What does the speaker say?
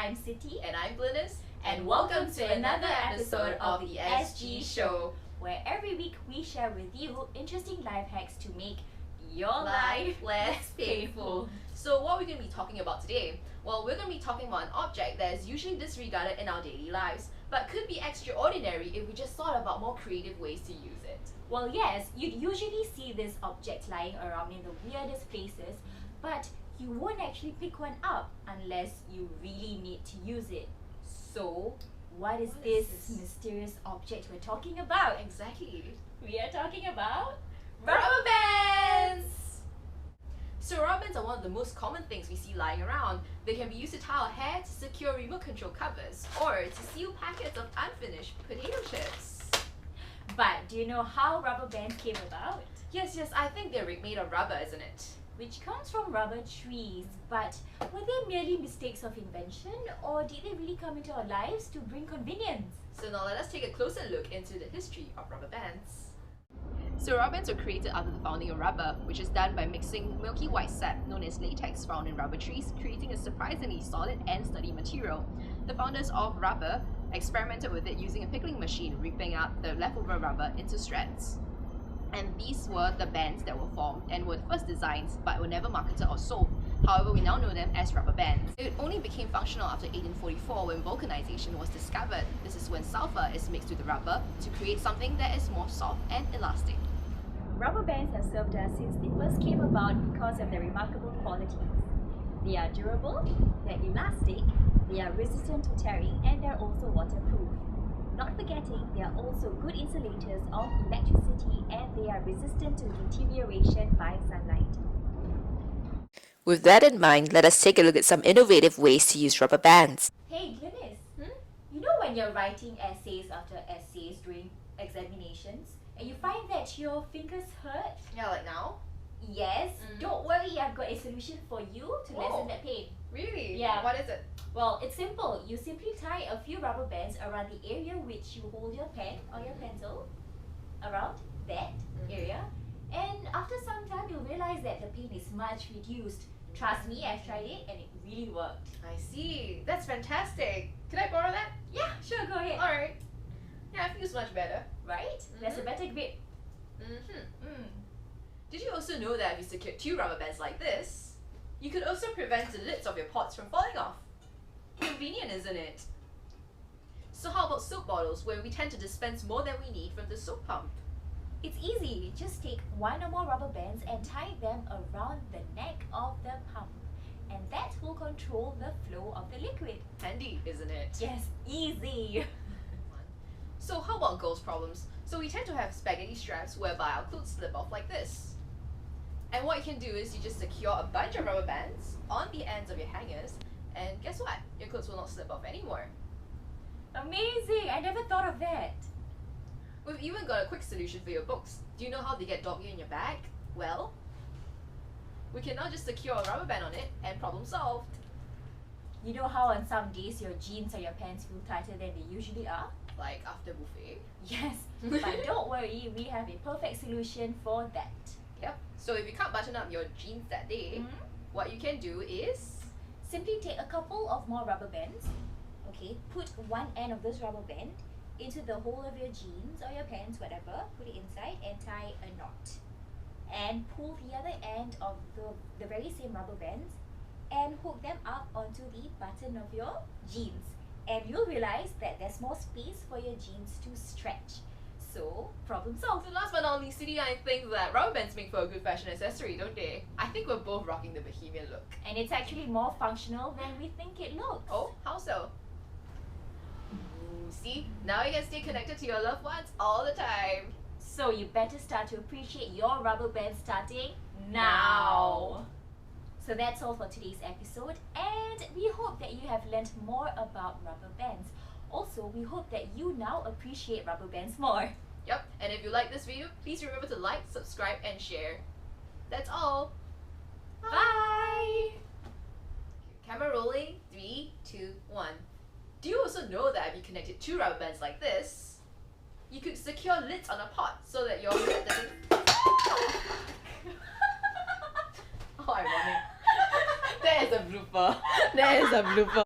I'm Siti. And I'm Glynis. And welcome to another episode of the SG Show, where every week we share with you interesting life hacks to make your life less painful. So what are we going to be talking about today? Well, we're going to be talking about an object that is usually disregarded in our daily lives, but could be extraordinary if we just thought about more creative ways to use it. Well, yes, you'd usually see this object lying around in the weirdest places, but you won't actually pick one up unless you really need to use it. So, what is this mysterious object we're talking about? Exactly. We are talking about Rubber bands! So rubber bands are one of the most common things we see lying around. They can be used to tie our hair, to secure remote control covers, or to seal packets of unfinished potato chips. But do you know how rubber bands came about? Yes, I think they're made of rubber, isn't it? Which comes from rubber trees. But were they merely mistakes of invention, or did they really come into our lives to bring convenience? So now let us take a closer look into the history of rubber bands. So rubber bands were created after the founding of rubber, which is done by mixing milky white sap known as latex found in rubber trees, creating a surprisingly solid and sturdy material. The founders of rubber experimented with it using a pickling machine, ripping up the leftover rubber into strands. And these were the bands that were formed and were the first designs but were never marketed or sold. However, we now know them as rubber bands. It only became functional after 1844 when vulcanization was discovered. This is when sulfur is mixed with the rubber to create something that is more soft and elastic. Rubber bands have served us since they first came about because of their remarkable qualities. They are durable, they're elastic, they are resistant to tearing, and they're also waterproof. Not forgetting, they are also good insulators of electricity, and they are resistant to deterioration by sunlight. With that in mind, let us take a look at some innovative ways to use rubber bands. Hey Glynis, you know when you're writing essays after essays during examinations and you find that your fingers hurt? Yeah, like now? Yes, don't worry, I've got a solution for you to lessen that pain. Really? Yeah. What is it? Well, it's simple. You simply tie a few rubber bands around the area which you hold your pen or your pencil, around that area, and after some time you'll realize that the pain is much reduced. Trust me, I've tried it and it really worked. I see. That's fantastic. Can I borrow that? Yeah, sure, go ahead. Alright. Yeah, it feels much better. Right? That's a better grip. Did you also know that if you secured two rubber bands like this, you could also prevent the lids of your pots from falling off? Convenient, isn't it? So how about soap bottles, where we tend to dispense more than we need from the soap pump? It's easy. Just take one or more rubber bands and tie them around the neck of the pump. And that will control the flow of the liquid. Handy, isn't it? Yes, easy. So how about girls' problems? So we tend to have spaghetti straps whereby our clothes slip off like this. And what you can do is you just secure a bunch of rubber bands on the ends of your hangers, and guess what? Your clothes will not slip off anymore. Amazing! I never thought of that. We've even got a quick solution for your books. Do you know how they get doggy in your bag? Well, we can now just secure a rubber band on it and problem solved. You know how on some days your jeans or your pants feel tighter than they usually are? Like after buffet? Yes, but don't worry, we have a perfect solution for that. Yep. So if you can't button up your jeans that day, what you can do is simply take a couple of more rubber bands. Okay, put one end of this rubber band into the hole of your jeans or your pants, whatever, put it inside and tie a knot. And pull the other end of the very same rubber bands and hook them up onto the button of your jeans. And you'll realize that there's more space for your jeans to stretch. So, problem solved. So last but not least, City, I think that rubber bands make for a good fashion accessory, don't they? I think we're both rocking the bohemian look. And it's actually more functional than we think it looks. Oh, how so? See, now you can stay connected to your loved ones all the time. So you better start to appreciate your rubber band starting now. So that's all for today's episode, and we hope that you have learned more about rubber bands. Also, we hope that you now appreciate rubber bands more. Yep, and if you like this video, please remember to like, subscribe, and share. That's all. Bye! Camera rolling, 3, 2, 1. Do you also know that if you connected two rubber bands like this, you could secure lids on a pot so that your lid doesn't... Oh, ironic. That is a blooper. That is a blooper.